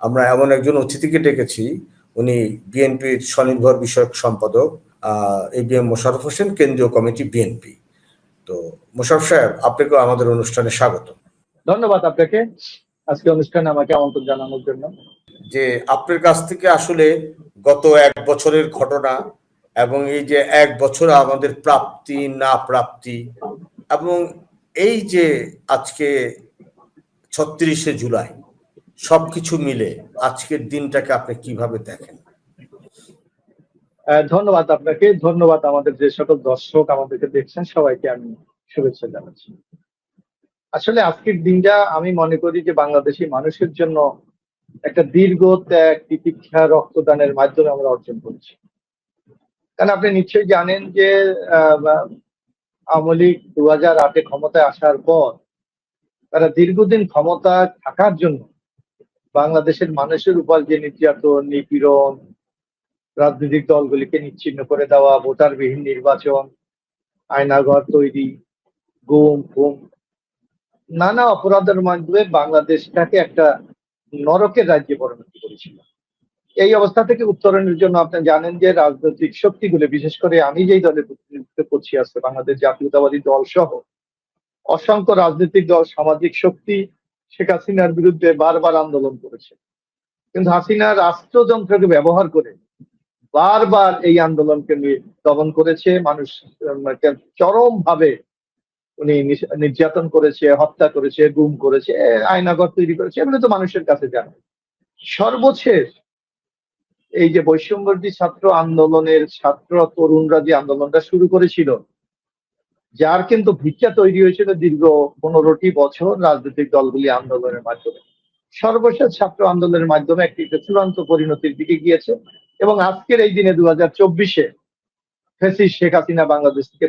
আমরা এমন একজন অতিথিকে ডেকেছি, উনি বিএনপির স্বনির্ভর বিষয়ক সম্পাদক এবিএম মোশাররফ হোসেন, কেন্দ্রীয় কমিটি বিএনপি। তো মোশাররফ সাহেব, আপনাকে আমাদের অনুষ্ঠানে স্বাগত। ধন্যবাদ আপনাকে আজকে অনুষ্ঠানে আমাকে আমন্ত্রণ জানানোর জন্য। যে আপনার কাছ থেকে আসলে গত এক বছরের ঘটনা এবং এই যে এক বছর আমাদের প্রাপ্তি না প্রাপ্তি এবং এই যে আজকে ৩৬শে জুলাই সবকিছু মিলে আজকের দিনটাকে আপনি কিভাবে দেখেন? ধন্যবাদ আপনাকে, ধন্যবাদ আমাদের যে সকল দর্শক আমাদেরকে দেখছেন সবাইকে আমি শুভেচ্ছা জানাচ্ছি। আসলে আজকের দিনটা আমি মনে করি যে বাংলাদেশি মানুষের জন্য একটা দীর্ঘ ত্যাগ, তিতিক্ষা, রক্তদানের মাধ্যমে আমরা অর্জন করেছি। কারণ আপনি নিশ্চয়ই জানেন যে আওয়ামী লীগ 2008-এ ক্ষমতায় আসার পর তারা দীর্ঘদিন ক্ষমতা থাকার জন্য বাংলাদেশের মানুষের উপর যে নির্যাতন, নিপীড়ন, রাজনৈতিক দলগুলিকে নিচ্ছিন্ন করে দেওয়া, ভোটারবিহীন নির্বাচন, আয়নাঘর তৈরি, গুম খুন, নানা অপরাধের মাধ্যমে বাংলাদেশটাকে একটা নরকের রাজ্যে পরিণত করেছিল। এই অবস্থা থেকে উত্তরণের জন্য আপনি জানেন যে রাজনৈতিক শক্তিগুলো, বিশেষ করে আমি যেই দলের প্রতিনিধিত্ব করছি আজকে বাংলাদেশ জাতীয়তাবাদী দল সহ অসংখ্য রাজনৈতিক দল, সামাজিক শক্তি শেখ হাসিনার বিরুদ্ধে বারবার আন্দোলন করেছে, কিন্তু হাসিনা রাষ্ট্রযন্ত্রকে ব্যবহার করে বারবার এই আন্দোলনকে দমন করেছে। মানুষ চরম ভাবে উনি নির্যাতন করেছে, হত্যা করেছে, গুম করেছে, আয়নাঘর তৈরি করেছে, এগুলো তো মানুষের কাছে জানে। সর্বশেষ এই যে বৈষম্যবিরোধী ছাত্র আন্দোলনের ছাত্র তরুণরা যে আন্দোলনটা শুরু করেছিল, যার কিন্তু ভিক্ষা তৈরি হয়েছিল দীর্ঘ 15টি বছর রাজনৈতিক দলগুলি আন্দোলনের মাধ্যমে, সর্বশেষ ছাত্র আন্দোলনের মাধ্যমে একটি চূড়ান্ত পরিণতির দিকে গিয়েছে। এবং আজকের এই দিনে 2024-এ ফ্যাসিস্ট শেখ হাসিনা বাংলাদেশ থেকে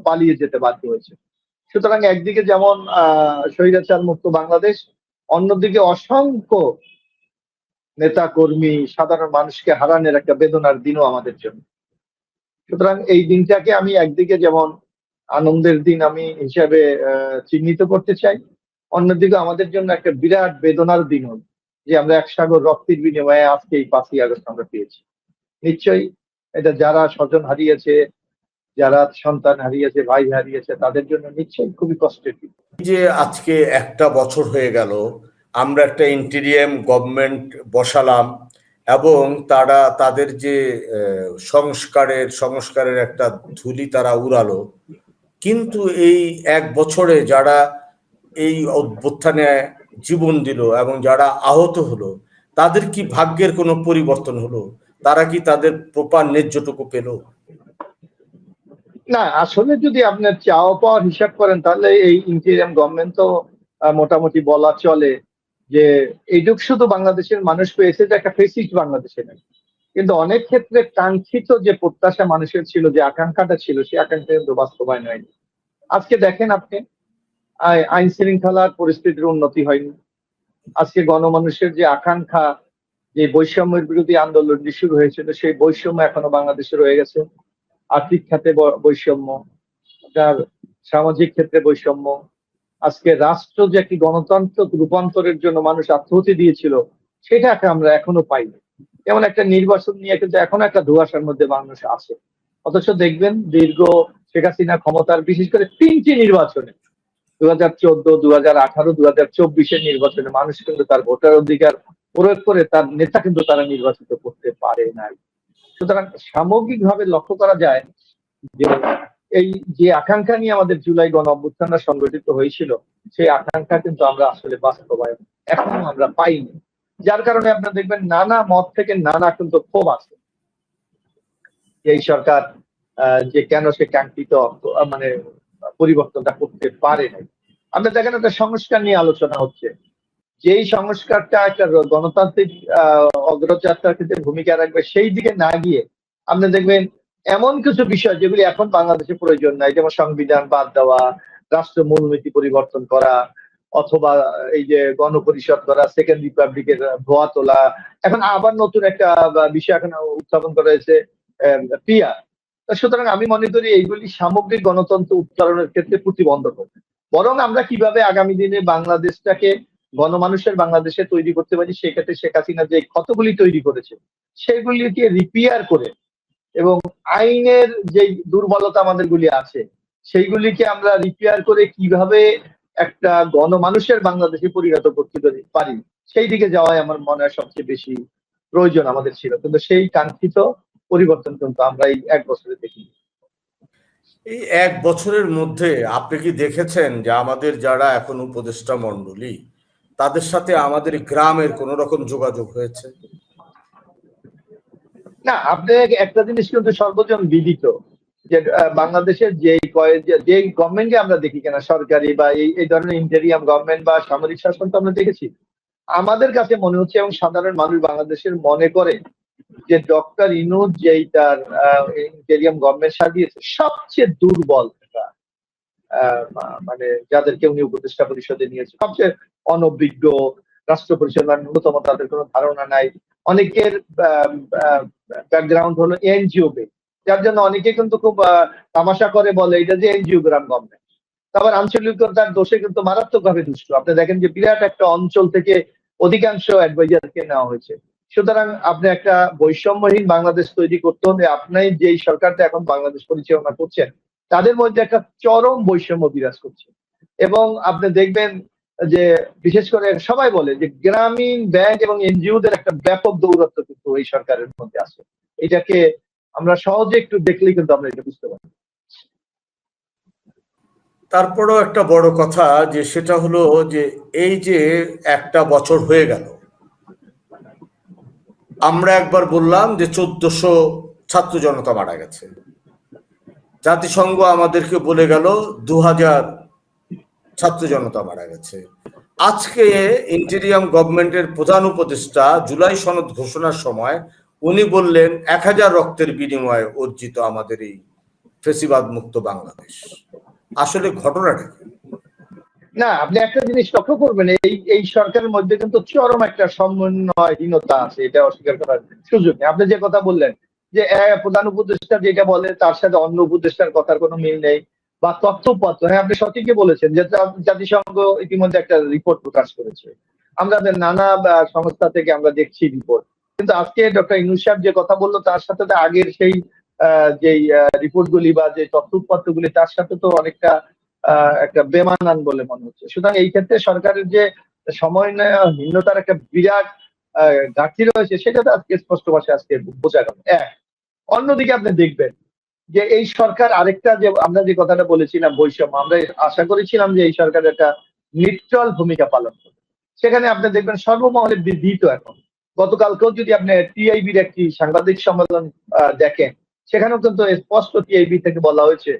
পালিয়ে যেতে বাধ্য হয়েছে। সুতরাং একদিকে যেমন স্বৈরাচার মুক্ত বাংলাদেশ, অন্যদিকে অসংখ্য নেতা কর্মী, সাধারণ মানুষকে হারানোর একটা বেদনার দিনও আমাদের জন্য। সুতরাং এই দিনটাকে আমি একদিকে যেমন আনন্দের দিন আমি হিসাবে চিহ্নিত করতে চাই, অন্যদিকে আমাদের জন্য একটা বিরাট বেদনার দিন হল যে আমরা এক সাগর রক্তের বিনিময়ে আজকে এই 5ই আগস্ট আমরা পেয়েছি। নিশ্চয়ই এটা যারা স্বজন হারিয়েছে, যারা সন্তান হারিয়েছে, ভাই হারিয়েছে, তাদের জন্য নিশ্চয়ই খুবই কষ্টের দিন। যে আজকে একটা বছর হয়ে গেল, আমরা একটা ইন্টিরিয়াম গভর্নমেন্ট বসালাম এবং তারা তাদের যে সংস্কারের একটা ধুলি তারা উড়ালো, কিন্তু এই এক বছরে যারা এই অভ্যুত্থানে জীবন দিল এবং যারা আহত হলো, তাদের কি ভাগ্যের কোনো পরিবর্তন হলো? তারা কি তাদের প্রপার ন্যায্যটুকু পেল? না, আসলে যদি আপনার চাওয়া পাওয়ার হিসাব করেন তাহলে এই ইন্টিরিয়াম গভর্নমেন্ট তো মোটামুটি বলা চলে যে এইটুক শুধু বাংলাদেশের মানুষ পেয়েছে যে একটা ফেসিস্ট বাংলাদেশে নেই, কিন্তু অনেক ক্ষেত্রে কাঙ্ক্ষিত যে প্রত্যাশা মানুষের ছিল, যে আকাঙ্ক্ষাটা ছিল, সেই আকাঙ্ক্ষা কিন্তু বাস্তবায়ন হয়নি। আজকে দেখেন আপনি, আইন শৃঙ্খলার পরিস্থিতির উন্নতি হয়নি। আজকে গণমানুষের যে আকাঙ্ক্ষা, যে বৈষম্যের বিরোধী আন্দোলনটি শুরু হয়েছিল, সেই বৈষম্য এখনো বাংলাদেশে রয়ে গেছে। আর্থিক খাতে বৈষম্য, তার সামাজিক ক্ষেত্রে বৈষম্য। আজকে রাষ্ট্র যে একটি গণতান্ত্রিক রূপান্তরের জন্য মানুষ আত্মহতি দিয়েছিল, সেটাকে আমরা এখনো পাইনি। যেমন একটা নির্বাচন নিয়ে কিন্তু এখনো একটা ধোঁয়াশার মধ্যে মানুষ আছে। অথচ দেখবেন দীর্ঘ শেখ হাসিনা ক্ষমতার বিশেষ করে 3টি নির্বাচনে, 2014, 2018, 2024-এর নির্বাচনে মানুষ কিন্তু তার ভোটার অধিকার প্রয়োগ করে তার নেতা কিন্তু তারা নির্বাচিত করতে পারে নাই। সুতরাং সামগ্রিকভাবে লক্ষ্য করা যায় যে এই যে আকাঙ্ক্ষা নিয়ে আমাদের জুলাই গণ অভ্যুত্থানটা সংগঠিত হয়েছিল, সেই আকাঙ্ক্ষা কিন্তু আমরা আসলে বাস্তবায়ন এখনো আমরা পাইনি। যার কারণে আপনারা দেখবেন নানা মত থেকে নানা কিন্তু ক্ষোভ আছে এই সরকার যে কেন সে কাঙ্ক্ষিত মানে পরিবর্তনটা করতে পারে নাই। আপনি দেখেন একটা সংস্কার নিয়ে আলোচনা হচ্ছে, যেই সংস্কারটা একটা গণতান্ত্রিক অগ্রযাত্রার ক্ষেত্রে ভূমিকা রাখবে, সেই দিকে না গিয়ে আপনি দেখবেন এমন কিছু বিষয় যেগুলি এখন বাংলাদেশে প্রয়োজন নাই, যেমন সংবিধান বাদ দেওয়া, রাষ্ট্র মূলনীতি পরিবর্তন করা, অথবা এই যে গণপরিষদ করা, সেকেন্ড রিপাবলিকের ধোয়া তোলা, এখন আবার নতুন একটা বিষয় এখন উত্থাপন করা হয়েছে পিয়ার। সুতরাং আমি মনে করি এইগুলি সামগ্রিক গণতন্ত্র উত্তরণের ক্ষেত্রে প্রতিবন্ধক। বরং আমরা কিভাবে আগামী দিনে বাংলাদেশটাকে গণমানুষের বাংলাদেশে তৈরি করতে পারি, সেক্ষেত্রে শেখ হাসিনা যে ক্ষতগুলি তৈরি করেছে সেগুলিকে রিপেয়ার করে এবং আইনের যে দুর্বলতা আমাদের গুলি আছে সেইগুলিকে আমরা রিপেয়ার করে কিভাবে একটা গণমানুষের বাংলাদেশে পরিণত করতে পারি সেই দিকে যাওয়াই আমার মনে হয় সবচেয়ে বেশি প্রয়োজন আমাদের ছিল, কিন্তু সেই কাঙ্ক্ষিত পরিবর্তন কিন্তু আমরা এই 1 বছরে দেখিনি। এই 1 বছরের মধ্যে আপনি কি দেখেছেন যে আমাদের যারা এখন উপদেষ্টা মণ্ডলী তাদের সাথে আমাদের গ্রামের কোন রকম যোগাযোগ হয়েছে? না, আপনি একটা জিনিস কিন্তু সর্বজন বিদিত যে বাংলাদেশের যে গভর্নমেন্টকে আমরা দেখি কিনা সরকারি বা এই ধরনের ইন্টেরিয়াম গভর্নমেন্ট বা সামরিক শাসন তো আমরা দেখেছি, আমাদের কাছে মনে হচ্ছে এবং সাধারণ মানুষ বাংলাদেশের মনে করে যে ডক্টর ইনুস যেই তার ইন্টেরিয়াম গভর্নমেন্ট সাজিয়েছে সবচেয়ে দুর্বল মানে যাদেরকে উনি উপদেষ্টা পরিষদে নিয়েছে সবচেয়ে অনভিজ্ঞ, রাষ্ট্র পরিচালনার ন্যূনতম তাদের কোনো ধারণা নাই। অনেকের ব্যাকগ্রাউন্ড হলো এনজিও বে, যার জন্য অনেকে কিন্তু খুব তামাশা করে বলে এটা যে এনজিও গ্রাম গভর্নমেন্ট। তারপর আঞ্চলিকতার দোষে কিন্তু মারাত্মকভাবে দুষ্ট। আপনি দেখেন যে বিরাট একটা অঞ্চল থেকে অধিকাংশ অ্যাডভাইজারকে নেওয়া হয়েছে। সুতরাং আপনি একটা বৈষম্যহীন বাংলাদেশ তৈরি করতে হলে আপনি যেই সরকারটা এখন বাংলাদেশ পরিচালনা করছেন তাদের মধ্যে একটা চরম বৈষম্য বিরাজ করছে। এবং আপনি দেখবেন যে বিশেষ করে সবাই বলে যে গ্রামীণ ব্যাংক এবং এনজিওদের একটা ব্যাপক দৌরাত্ম্য কিন্তু এই সরকারের মধ্যে আছে। এটাকে আমরা সহজে একটু দেখলেই কিন্তু আমরা এটা বুঝতে পারি। তারপরেও একটা বড় কথা যে সেটা হলো যে এই যে 1 বছর হয়ে গেল, আমরা একবার বললাম যে 1400 ছাত্র জনতা মারা গেছে, জাতিসংঘ আমাদেরকে বলে গেল 2000 ছাত্র জনতা মারা গেছে। আজকে ইন্টেরিয়াম গভর্নমেন্টের প্রধান উপদেষ্টা জুলাই সনদ ঘোষণার সময় উনি বললেন 1000 রক্তের বিনিময়ে অর্জিত আমাদের এই ফেসিবাদ মুক্ত বাংলাদেশ। আসলে ঘটনাটা কি? না, আপনি একটা জিনিস লক্ষ্য করবেন, এই সরকারের মধ্যে কিন্তু চরম একটা সমন্বয়হীনতা আছে, এটা অস্বীকার করার সুযোগ নেই। আপনি যে কথা বললেন যে প্রধান উপদেষ্টা যেটা বলে তার সাথে অন্য উপদেষ্টার কথার কোনো মিল নেই বা তথ্যপত্র, হ্যাঁ আপনি সঠিকই বলেছেন যে জাতিসংঘ ইতিমধ্যে একটা রিপোর্ট প্রকাশ করেছে, আমরা নানা সংস্থা থেকে আমরা দেখছি রিপোর্ট, কিন্তু আজকে ডক্টর ইউনূস সাহেব যে কথা বললো তার সাথে তো আগের সেই যেই রিপোর্ট গুলি বা যে তথ্যপত্র গুলি তার সাথে তো অনেকটা একটা বেমানান বলে মনে হচ্ছে। সুতরাং এই ক্ষেত্রে সরকারের যে সমন্বয়হীনতার একটা বিরাট ঘাটতি রয়েছে সেটা তো আজকে স্পষ্ট ভাষায় আজকে বোঝা গেল। অন্যদিকে আপনি দেখবেন যে এই সরকার আরেকটা যে আমরা যে কথাটা বলেছিলাম বৈষম্য, আমরা আশা করেছিলাম যে এই সরকার একটা নিউট্রাল ভূমিকা পালন করবে, সেখানে আপনি দেখবেন সর্বমহলে বিদিত এখন। গতকালকেও যদি আপনি টিআইবির একটি সাংবাদিক সম্মেলন দেখেন সেখানেও কিন্তু স্পষ্ট টিআইবি থেকে বলা হয়েছে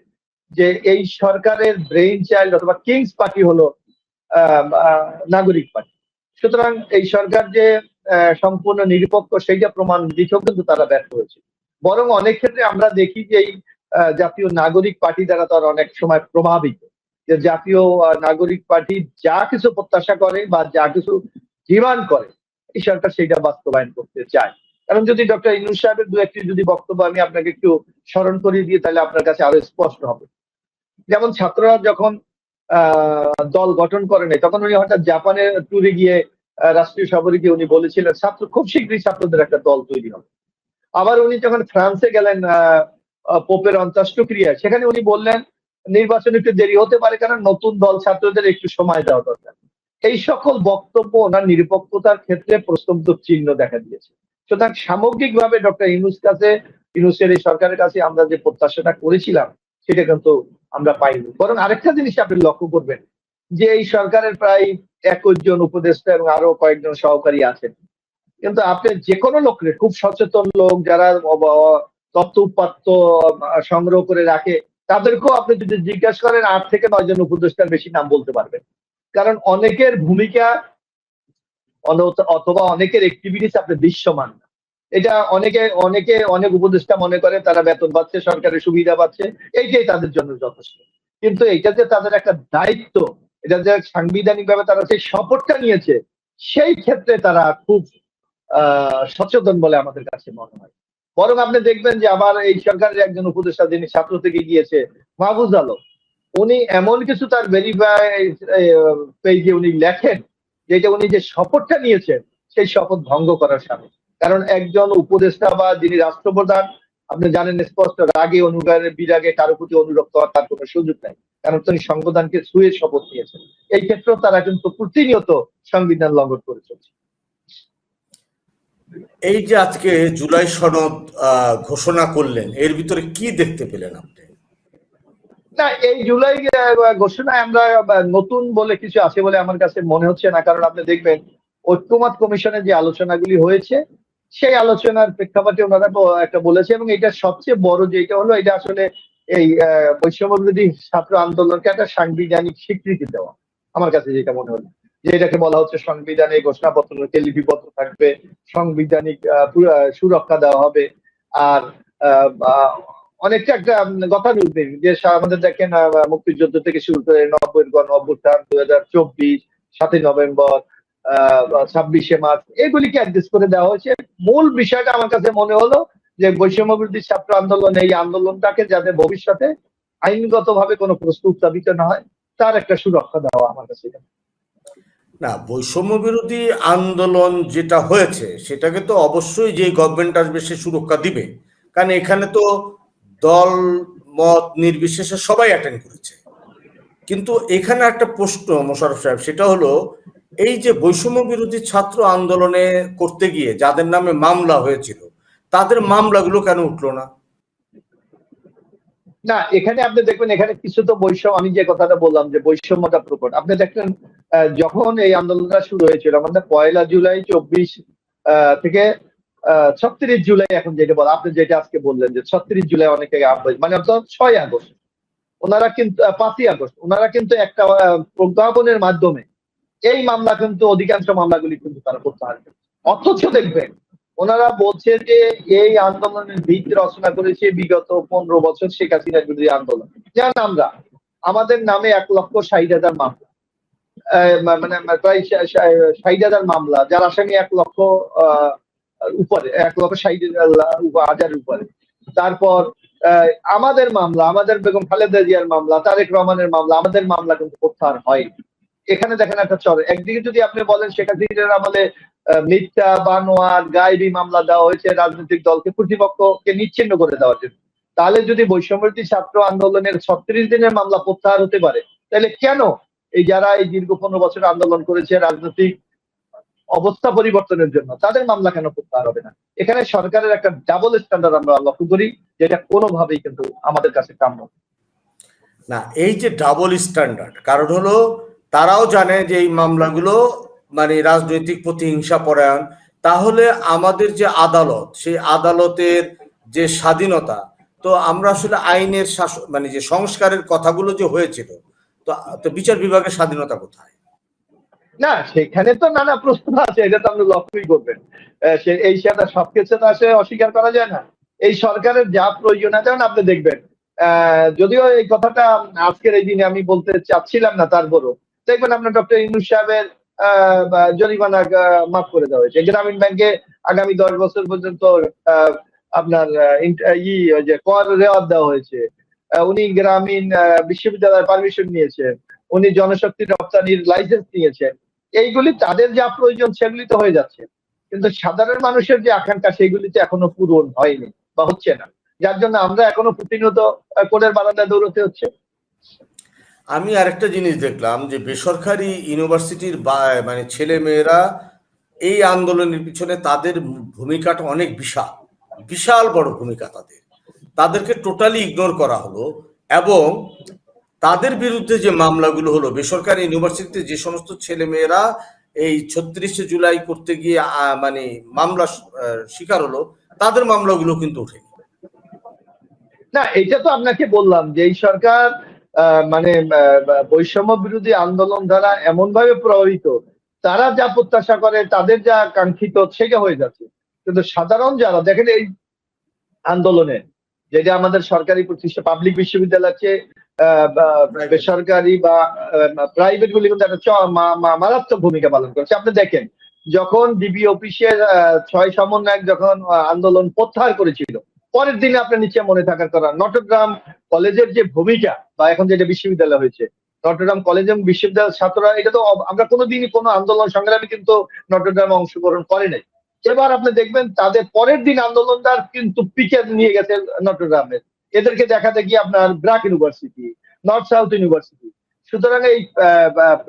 যে এই সরকারের ব্রেইন চাইল্ড অথবা কিংস পার্টি হলো নাগরিক পার্টি। সুতরাং এই সরকার যে সম্পূর্ণ নিরপেক্ষ সেইটা প্রমাণ দিতেও কিন্তু তারা ব্যর্থ হয়েছে। বরং অনেক ক্ষেত্রে আমরা দেখি যে এই জাতীয় নাগরিক পার্টি দ্বারা তারা অনেক সময় প্রভাবিত, যে জাতীয় নাগরিক পার্টি যা কিছু প্রত্যাশা করে বা যা কিছু ডিমান্ড করে এই সরকার সেইটা বাস্তবায়ন করতে চায়। কারণ যদি ডক্টর ইউনূস সাহেবের দু একটি যদি বক্তব্য আমি আপনাকে একটু স্মরণ করিয়ে দিয়ে তাহলে আপনার কাছে আরো স্পষ্ট হবে। যেমন ছাত্ররা যখন দল গঠন করে নাই তখন উনি হঠাৎ জাপানের ট্যুরে গিয়ে রাষ্ট্রীয় সফরে গিয়ে উনি বলেছিলেন ছাত্র খুব শীঘ্রই ছাত্রদের একটা দল তৈরি হবে। আবার উনি যখন ফ্রান্সে গেলেন পোপের অন্ত্যেষ্টিক্রিয়া, সেখানে উনি বললেন নির্বাচন একটু দেরি হতে পারে কারণ নতুন দল ছাত্রদের একটু সময় দেওয়া দরকার। এই সকল বক্তব্য ওনার নিরপেক্ষতার ক্ষেত্রে প্রশ্নবোধক চিহ্ন দেখা দিয়েছে। সুতরাং সামগ্রিকভাবে ডক্টর ইউনূসের এই সরকারের কাছে আমরা যে প্রত্যাশাটা করেছিলাম সেটা কিন্তু আমরা পাইনি। বরং আরেকটা জিনিস আপনি লক্ষ্য করবেন যে এই সরকারের প্রায় 21 জন উপদেষ্টা এবং আরো কয়েকজন সহকারী আছেন, কিন্তু আপনি যে কোনো লোকরে খুব সচেতন লোক যারা তথ্য উপাত্ত সংগ্রহ করে রাখে তাদেরকেও আপনি যদি জিজ্ঞাসা করেন 8 থেকে 9 জন উপদেষ্টার বেশি নাম বলতে পারবেন। কারণ অনেকের ভূমিকা অথবা অনেকের অ্যাক্টিভিটিস আপনি দৃশ্যমান না। এটা অনেক উপদেষ্টা মনে করে তারা বেতন পাচ্ছে, সরকারের সুবিধা পাচ্ছে, এইটাই তাদের জন্য যথেষ্ট। কিন্তু এটা যে তাদের একটা দায়িত্ব, এটা যে সাংবিধানিক ভাবে তারা সেই শপথটা নিয়েছে সেই ক্ষেত্রে তারা খুব সচেতন বলে আমাদের কাছে মনে হয়। বরং আপনি দেখবেন যে আবার এই সরকারের একজন উপদেষ্টা যিনি ছাত্র থেকে গিয়েছে মাহফুজ আলম, উনি এমন কিছু তার ভেরিফাই পেজে উনি লেখেন যেটা উনি যে শপথটা নিয়েছেন সেই শপথ ভঙ্গ করার সামিল। কারণ একজন উপদেষ্টা বা যিনি রাষ্ট্রপ্রধান, আপনি জানেন স্পষ্ট, রাগে অনুগারে বিরাগে কারো প্রতি অনুরক্ত হওয়ার তার কোনো সুযোগ নাই, কারণ তিনি সংবিধানকে ছুঁয়ে শপথ নিয়েছেন। এই ক্ষেত্রেও তারা কিন্তু প্রতিনিয়ত সংবিধান লঙ্ঘন করে চলছে। এই যে আজকে জুলাই সনদ ঘোষণা করলেন, এর ভিতরে কি দেখতে পেলেন আপনি? না, এই জুলাই ঘোষণায় আমরা নতুন বলে কিছু আছে বলে আমার কাছে মনে হচ্ছে না। কারণ আপনি দেখবেন ঐক্যমত কমিশনে যে আলোচনাগুলি হয়েছে সেই আলোচনার প্রেক্ষাপটে ওনারা একটা বলেছে, এবং এটা সবচেয়ে বড় যেটা হলো, এটা আসলে এই বৈষম্য বিরোধী ছাত্র আন্দোলনকে একটা সাংবিধানিক স্বীকৃতি দেওয়া। আমার কাছে যেটা মনে হলো যে এটাকে বলা হচ্ছে সংবিধানে ঘোষণাপত্রকে লিপিবদ্ধ থাকবে, সাংবিধানিক সুরক্ষা দেওয়া হবে। আর অনেকটা একটা গতানুগতিক যে আমাদের দেখেন মুক্তিযুদ্ধ থেকে শুরু করে 90-এর গণ অভ্যুত্থান, 2024, 7ই নভেম্বর, 26শে মার্চ, এগুলিকে অ্যাডজাস্ট করে দেওয়া হয়েছে। মূল বিষয়টা আমার কাছে মনে হলো যে বৈষম্য বিরোধী ছাত্র আন্দোলন, এই আন্দোলনটাকে যাতে ভবিষ্যতে আইনগতভাবে কোনো প্রশ্ন উত্থাপিত না হয় তার একটা সুরক্ষা দেওয়া আমার কাছে। না, বৈষম্য বিরোধী আন্দোলন যেটা হয়েছে সেটাকে তো অবশ্যই যে গভর্নমেন্ট আসবে সে সুরক্ষা দিবে, কারণ এখানে তো দল মত নির্বিশেষে সবাই অ্যাটেন্ড করেছে। কিন্তু এখানে একটা প্রশ্ন মোশাররফ সাহেব, সেটা হলো এই যে বৈষম্য বিরোধী ছাত্র আন্দোলনে করতে গিয়ে যাদের নামে মামলা হয়েছিল তাদের মামলাগুলো কেন উঠলো না? না, এখানে আপনি দেখবেন এখানে কিছু তো বৈষম্য, আমি যে কথাটা বললাম যে বৈষম্যটা প্রকট, আপনি দেখলেন যখন এই আন্দোলনটা শুরু হয়েছিল আমাদের 1 জুলাই 24 থেকে 36 জুলাই, এখন যেটা বলা আপনি যেটা আজকে বললেন যে 36 জুলাই অনেকে মানে অর্থাৎ 6 আগস্ট ওনারা কিন্তু 5ই আগস্ট ওনারা কিন্তু একটা প্রজ্ঞাপনের মাধ্যমে এই মামলা কিন্তু অধিকাংশ মামলাগুলি কিন্তু তারা প্রত্যাহার করে। অথচ দেখবেন ওনারা বলছে যে এই আন্দোলনের ভিত রচনা করেছে বিগত 15 বছর শেখ হাসিনার বিরোধী আন্দোলন। যেমন আমরা আমাদের নামে 1,60,000 মামলা, মানে প্রায় 60,000 মামলা, যার আসামি 1,00,000 উপরে, 1,60,000 উপরে। তারপর আমাদের মামলা, আমাদের বেগম খালেদা জিয়ার মামলা, তারেক রহমানের মামলা, আমাদের মামলা কিন্তু প্রত্যাহার হয়। এখানে দেখেন একটা চর, একদিকে যদি আপনি বলেন শেখ হাসিনার আমলে মিথ্যা বানোয়ার গায়েবী মামলা দেওয়া হয়েছে রাজনৈতিক দলকে, প্রতিপক্ষকে নিচ্ছিন্ন করে দেওয়ার জন্য, তাহলে যদি বৈষম্যবিরোধী ছাত্র আন্দোলনের 36 দিনের মামলা প্রত্যাহার হতে পারে, তাহলে কেন এই যারা এই দীর্ঘ 15 বছর আন্দোলন করেছে রাজনৈতিক অবস্থা পরিবর্তনের জন্য, তাদের মামলা কেন প্রত্যাহার হবে না? এখানে সরকারের একটা ডাবল স্ট্যান্ডার্ড আমরা লক্ষ্য করি, যেটা কোনোভাবেই কিন্তু আমাদের কাছে কাম্য না। এই যে ডাবল স্ট্যান্ডার্ড, কারণ হলো তারাও জানে যে এই মামলাগুলো মানে রাজনৈতিক প্রতিহিংসা পরায়ণ। তাহলে আমাদের যে আদালত, সেই আদালতের যে স্বাধীনতা, তো আমরা আসলে আইনের শাসন মানে যে সংস্কারের কথাগুলো যে হয়েছিল, তো তো বিচার বিভাগের স্বাধীনতা কোথায়? না, সেখানে তো নানা প্রশ্ন আছে, এটা তো আপনি লক্ষ্যই করবেন। এই সেটা সবকিছু তো আসলে অস্বীকার করা যায় না। এই সরকারের যা প্রয়োজন আছে, যেমন আপনি দেখবেন যদিও এই কথাটা আজকের এই দিনে আমি বলতে চাচ্ছিলাম না, তারপরও দেখবেন আপনার ডক্টর ইউনূস সাহেবের জরিমানা মাফ করে দেওয়া হয়েছে। গ্রামীণ ব্যাংকে আগামী 10 বছর পর্যন্ত আপনার যে কর রেওয়াত দেওয়া হয়েছে। উনি গ্রামীণ বিশ্ববিদ্যালয়ের পারমিশন নিয়েছেন, উনি জনশক্তি রপ্তানির লাইসেন্স নিয়েছেন। এইগুলি তাদের যা প্রয়োজন সেগুলি তো হয়ে যাচ্ছে, কিন্তু সাধারণ মানুষের যে আকাঙ্ক্ষা সেগুলি তো এখনো পূরণ হয়নি বা হচ্ছে না, যার জন্য আমরা এখনো প্রতিনিয়ত কোর্টের বারান্দায় দৌড়তে হচ্ছে। আমি আরেকটা জিনিস দেখলাম যে বেসরকারি ইউনিভার্সিটির মানে ছেলে মেয়েরা এই আন্দোলনের পিছনে তাদের ভূমিকাটা অনেক বিশাল, বিশাল বড় ভূমিকা তাদের, তাদেরকে টোটালি ইগনোর করা হলো। এবং তাদের বিরুদ্ধে যে মামলাগুলো হলো, বেসরকারি ইউনিভার্সিটিতে যে সমস্ত ছেলে মেয়েরা এই 36শে জুলাই করতে গিয়ে মানে মামলা শিকার হলো, তাদের মামলাগুলো কিন্তু ওঠেনি। না, এটা তো আপনাকে বললাম যে এই সরকার মানে বৈষম্য বিরোধী আন্দোলন দ্বারা এমন ভাবে প্রভাবিত, তারা যা প্রত্যাশা করে, তাদের যা কাঙ্ক্ষিত সেটা হয়ে যাচ্ছে। কিন্তু সাধারণ যারা দেখেন এই আন্দোলনে, যেটা আমাদের সরকারি প্রতিষ্ঠান পাবলিক বিশ্ববিদ্যালয়ের চেয়ে বেসরকারি বা প্রাইভেট গুলি কিন্তু একটা মারাত্মক ভূমিকা পালন করছে। আপনি দেখেন যখন ডিবি অফিসের 6 সমন্বয়ক যখন আন্দোলন প্রত্যাহার করেছিল, পরের দিনে আপনার নিচে মনে থাকার কথা নটরডেম কলেজের যে ভূমিকা, বা এখন যেটা বিশ্ববিদ্যালয় হয়েছে, নটরডেম কলেজ এবং বিশ্ববিদ্যালয়ের ছাত্ররা, এটা তো আমরা কোনোদিনই কোনো আন্দোলন সংগ্রামে কিন্তু নটরডেমে অংশগ্রহণ করে নাই। এবার আপনি দেখবেন তাদের পরের দিন আন্দোলনটা কিন্তু পিকে নিয়ে গেছে নটরডেমে, এদেরকে দেখাতে গিয়ে আপনার BRAC university, north south university. সুতরাং এই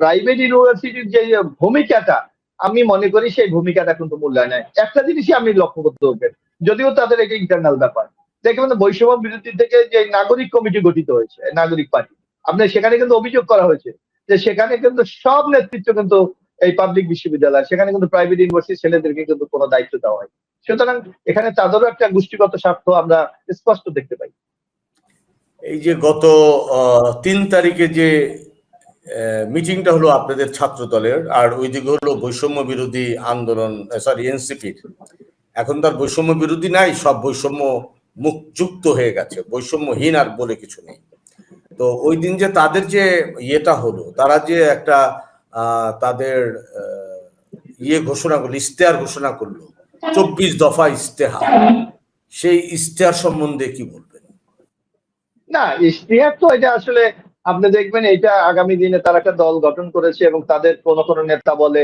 প্রাইভেট ইউনিভার্সিটির যে ভূমিকাটা, আমি মনে করি সেই ভূমিকাটা কিন্তু মূল্যায়ন নেয়। একটা জিনিসই আপনি লক্ষ্য করতে হবে, যদিও তাদের এটা ইন্টারনাল ব্যাপার, দেখবেন বৈষম্য বিরোধী থেকে যে নাগরিক কমিটি গঠিত হয়েছে, নাগরিক পার্টি, আপনার সেখানে কিন্তু অভিযোগ করা হয়েছে যে সেখানে কিন্তু সব নেতৃত্ব কিন্তু এই পাবলিক বিশ্ববিদ্যালয়, সেখানে কিন্তু প্রাইভেট ইউনিভার্সিটি ছেলেদেরকে কিন্তু কোনো দায়িত্ব দেওয়া হয়। সুতরাং এখানে তাদেরও একটা গোষ্ঠীগত স্বার্থ আমরা স্পষ্ট দেখতে পাই। এই যে গত 3 তারিখে যে মিটিংটা হলো আপনাদের ছাত্র দলের, আর ওইদিকে হলো বৈষম্য বিরোধী আন্দোলন, সরি এনসিপির, এখন তার বৈষম্য বিরোধী নাই, সব বৈষম্য মুক্ত হয়ে গেছে, বৈষম্যহীন আর বলে কিছু নেই। তো ওই দিন যে তাদের যে ইয়েটা হলো, তারা যে একটা তাদের ঘোষণা করলো, ইশতেহার ঘোষণা করলো, 24 দফা ইশতেহার, সেই ইশতেহার সম্বন্ধে কি বলবেন? না, ইশতেহার তো এটা আসলে আপনি দেখবেন এটা আগামী দিনে তারা একটা দল গঠন করেছে এবং তাদের কোন কোন নেতা বলে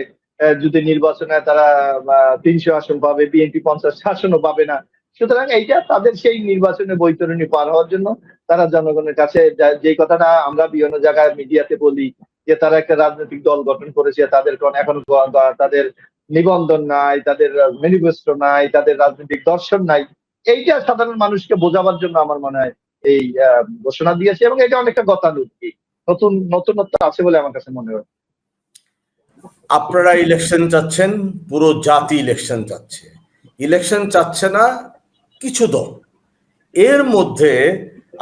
যদি নির্বাচনে তারা 300 আসন পাবে, বিএনপি 50 আসনও পাবে না। সুতরাং এইটা তাদের সেই নির্বাচনে বৈতরণী পার হওয়ার জন্য তারা জনগণের কাছে যে কথাটা আমরা বিভিন্ন জায়গায় মিডিয়াতে বলি যে তারা একটা রাজনৈতিক দল গঠন করেছে, তাদের এখন তাদের নিবন্ধন নাই, তাদের ম্যানিফেস্টো নাই, তাদের রাজনৈতিক দর্শন নাই, এইটা সাধারণ মানুষকে বোঝাবার জন্য আমার মনে হয় এই ঘোষণা দিয়েছে এবং এটা অনেকটা গতানুগতিক, নতুনত্ব আছে বলে আমার কাছে মনে হয়। আপনারা ইলেকশন চাচ্ছেন, পুরো জাতি ইলেকশন চাচ্ছে, ইলেকশন চাচ্ছে না কিছু দল। এর মধ্যে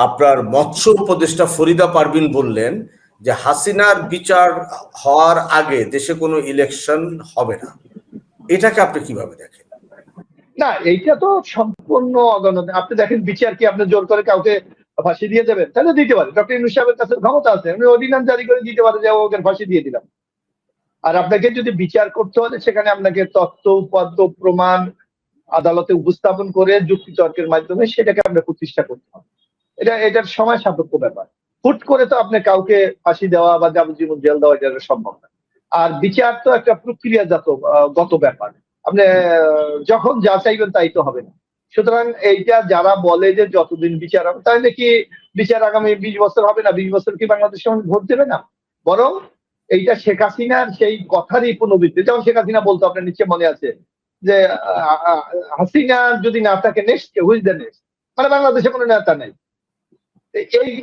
আপনার মৎস্য উপদেষ্টা ফরিদা পারভিন বললেন যে হাসিনার বিচার হওয়ার আগে দেশে কোনো ইলেকশন হবে না। এটাকে আপনি কিভাবে দেখেন? না, এইটা তো সম্পূর্ণ অগণতান্ত্রিক। আপনি দেখেন বিচার কি আপনি জোর করে কাউকে ফাঁসি দিয়ে দেবেন? তাহলে দিতে পারে, ডক্টর ইউনূস সাহেবের কাছে ক্ষমতা আছে, উনি অর্ডিন্যান্স জারি করে দিতে পারে যে ওকে ফাঁসি দিয়ে দিলাম। আর আপনাকে যদি বিচার করতে হলে সেখানে আপনাকে তথ্য উপাত্ত প্রমাণ আদালতে উপস্থাপন করে যুক্তিতর্কের মাধ্যমে সেটাকে আপনার প্রতিষ্ঠা করতে হবে। এটার সময় সাপেক্ষ ব্যাপার। হুট করে তো আপনি কাউকে ফাঁসি দেওয়া বা যাবজ্জীবন জেল দেওয়া এটা সম্ভব না। আর বিচার তো একটা প্রক্রিয়াজাত গত ব্যাপার, আপনি যখন যা চাইবেন তাই তো হবে না। সুতরাং এইটা যারা বলে যে যতদিন বিচার হবে, তাহলে কি বিচার আগামী 20 বছর হবে না? 20 বছর কি বাংলাদেশ ভোট দেবে না? বরং এইটা শেখ হাসিনার সেই কথারই পুনরাবৃত্তি। যেমন শেখ হাসিনা বলতো, আপনার নিশ্চয় মনে আছে যে হাসিনা যদি না থাকে নেক্সট হুইজ দ্য নেক্সট, মানে বাংলাদেশে কোনো নেতা নেই।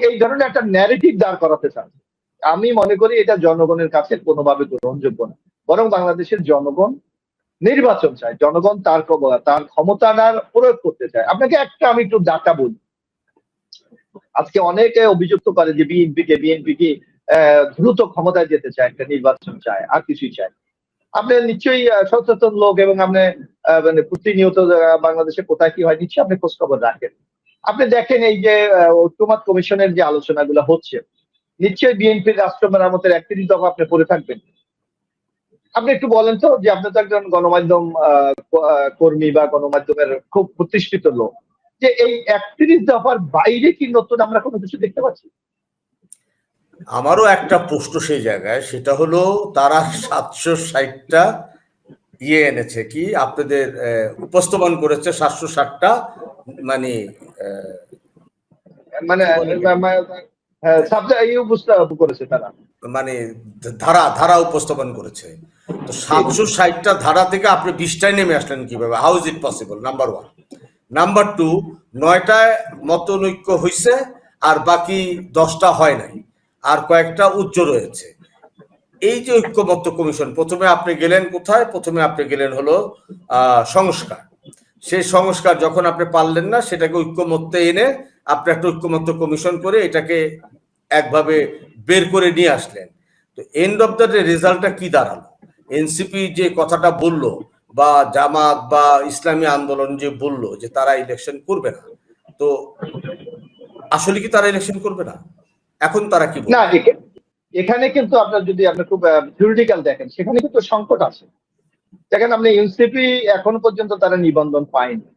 এই ধরনের একটা ন্যারেটিভ দাঁড় করাতে চান। আমি মনে করি এটা জনগণের কাছে কোনোভাবে গ্রহণযোগ্য না। বরং বাংলাদেশের জনগণ নির্বাচন চায়, জনগণ তার ক্ষমতার প্রয়োগ করতে চায়। আপনাকে একটা আমি একটু ডাটা বলি। আজকে অনেকে অভিযুক্ত করে যে বিএনপি কি দ্রুত ক্ষমতায় যেতে চায়, একটা নির্বাচন চায়, আর কিছুই চায়। আপনি নিশ্চয়ই সচেতন লোক এবং আপনি মানে প্রতিনিয়ত বাংলাদেশে কোথায় কি হয় নিশ্চয়ই আপনি খোঁজ খবর রাখেন। আপনি দেখেন এই যে ঐক্যমত কমিশনের যে আলোচনাগুলো হচ্ছে, নিশ্চয়ই বিএনপির রাষ্ট্র মেরামতের 31 দফা আপনি পড়ে থাকবেন। আপনি একটু বলেন তো, যে আপনি তো একজন গণমাধ্যম কর্মী বা গণমাধ্যমের খুব প্রতিষ্ঠিত লোক, যে এই 31 দফার বাইরে কি নতুন আমরা কোনো কিছু দেখতে পাচ্ছি? আমারও একটা প্রশ্ন সেই জায়গায়, সেটা হলো তারা 760টা এনেছে, কি আপনাদের উপস্থাপন করেছে 760টা, মানে মানে করেছে তারা, মানে ধারা ধারা উপস্থাপন করেছে। তো 760টা ধারা থেকে আপনি 20টায় নেমে আসলেন কিভাবে? How is it possible? Number 1। Number 2, 9টায় মতনৈক্য হয়েছে আর বাকি 10টা হয় নাই, আর কয়েকটা উচ্চ রয়েছে। এই যে ঐক্যমত্য কমিশন, প্রথমে আপনি গেলেন কোথায়? প্রথমে আপনি গেলেন হলো সংস্কার। সেই সংস্কার যখন আপনি পারলেন না, সেটাকে ঐক্যমত্যে এনে আপনি একটা ঐক্যমত্য কমিশন করে এটাকে একভাবে বের করে নিয়ে আসলেন। তো এন্ড অফ দ্য ডে রেজাল্টটা কি দাঁড়ালো? এনসিপি যে কথাটা বললো, বা জামাত বা ইসলামী আন্দোলন যে বললো যে তারা ইলেকশন করবে না, তো আসলে কি তারা ইলেকশন করবে না? এখন তারা কি না, বলবে? এখানে কিন্তু আপনার যদি আপনি খুব থিওরিটিক্যাল দেখেন, সেখানে কিন্তু সংকট আছে। দেখেন, আপনি ইউএনসিপি এখনো পর্যন্ত তারা নিবন্ধন পায়নি।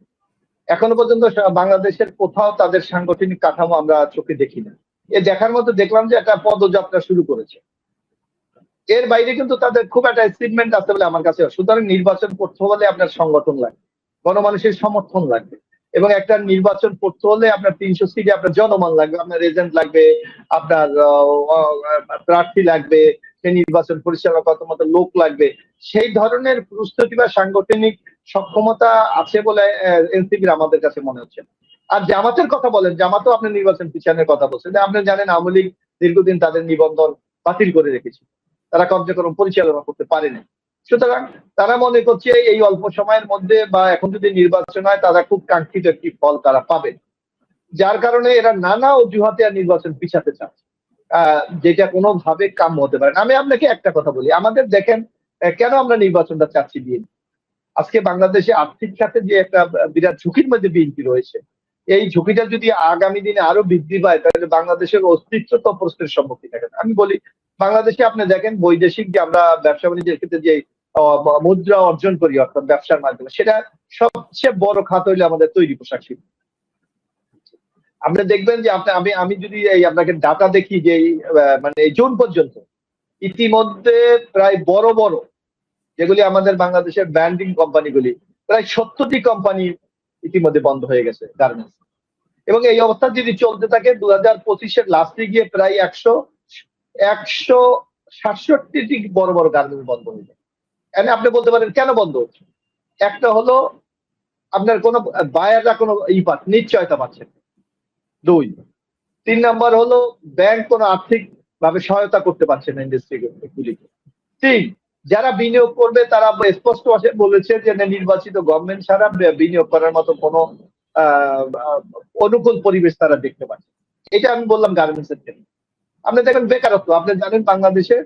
এখনো পর্যন্ত বাংলাদেশের কোথাও তাদের সাংগঠনিক কাঠামো আমরা চোখে দেখি না। এ দেখার মতো দেখলাম যে একটা পদযাত্রা শুরু করেছে। এর বাইরে কিন্তু তাদের খুব একটা অ্যাচিভমেন্ট আছে বলে আমার কাছে। সুতরাং নির্বাচন করতে হলে আপনার সংগঠন লাগবে, গণমানুষের সমর্থন লাগবে, এবং একটা নির্বাচন করতে হলে আপনার 300 সিটে আপনার জনমন লাগবে, আপনার এজেন্ট লাগবে, আপনার প্রার্থী লাগবে, সেই নির্বাচন পরিচালনা করার মতো লোক লাগবে। সেই ধরনের প্রস্তুতি বা সাংগঠনিক সক্ষমতা আছে বলে এনসিপির আমাদের কাছে মনে হচ্ছে না। আর জামাতের কথা বলেন, জামাতও আপনি নির্বাচন পিছানোর কথা বলছেন। আপনি জানেন আওয়ামী লীগ দীর্ঘদিন তাদের নিবন্ধন বাতিল করে রেখেছে, তারা কার্যক্রম পরিচালনা করতে পারেনি। সুতরাং তারা মনে করছে এই অল্প সময়ের মধ্যে বা এখন যদি নির্বাচন হয় তারা খুব কাঙ্ক্ষিত একটি ফল তারা পাবেন, যার কারণে এরা নানা অজুহাতে আর নির্বাচন পিছাতে চাচ্ছে, যেটা কোনোভাবে কাম্য হতে পারে না। আমি আপনাকে একটা কথা বলি, আমাদের দেখেন কেন আমরা নির্বাচনটা চাচ্ছি বিএনপি। আজকে বাংলাদেশে আর্থিক খাতে যে একটা বিরাট ঝুঁকির মধ্যে বিএনপি রয়েছে, এই ঝুঁকিটা যদি আগামী দিনে আরো বৃদ্ধি পায় তাহলে বাংলাদেশের অস্তিত্ব তো প্রশ্নের সম্মুখীন থাকে। আমি বলি বাংলাদেশে আপনি দেখেন বৈদেশিক যে আমরা ব্যবসা বাণিজ্যের ক্ষেত্রে যে মুদ্রা অর্জন করি অর্থাৎ ব্যবসার মাধ্যমে, সেটা সবচেয়ে বড় খাত হইলে আমাদের তৈরি পোশাক শিল্প। আপনি দেখবেন যে আমি যদি এই আপনাকে ডাটা দেখি যে মানে এই জুন পর্যন্ত ইতিমধ্যে প্রায় বড় বড় যেগুলি আমাদের বাংলাদেশের ব্র্যান্ডিং কোম্পানিগুলি, প্রায় 70টি কোম্পানি ইতিমধ্যে বন্ধ হয়ে গেছে গার্মেন্টস। এবং এই অবস্থা যদি চলতে থাকে 2025-এর লাস্টে গিয়ে প্রায় 167টি বড় বড় গার্মেন্টস বন্ধ হয়ে যায়। আপনি বলতে পারেন কেন বন্ধ হচ্ছে? একটা হলো আপনার কোনো বায়াররা কোনো নিশ্চয়তা পাচ্ছে না। 2, 3 নাম্বার হলো ব্যাংক কোনো আর্থিক ভাবে সহায়তা করতে পারছে না ইন্ডাস্ট্রি গুলিকে। 3, যারা বিনিয়োগ করবে তারা স্পষ্ট ভাষায় বলেছে যে নির্বাচিত গভর্নমেন্ট ছাড়া বিনিয়োগ করার মতো কোনো অনুকূল পরিবেশ তারা দেখতে পাচ্ছে। এটা আমি বললাম গার্মেন্টস এর ক্ষেত্রে। আপনি দেখেন বেকারত্ব, আপনি জানেন বাংলাদেশে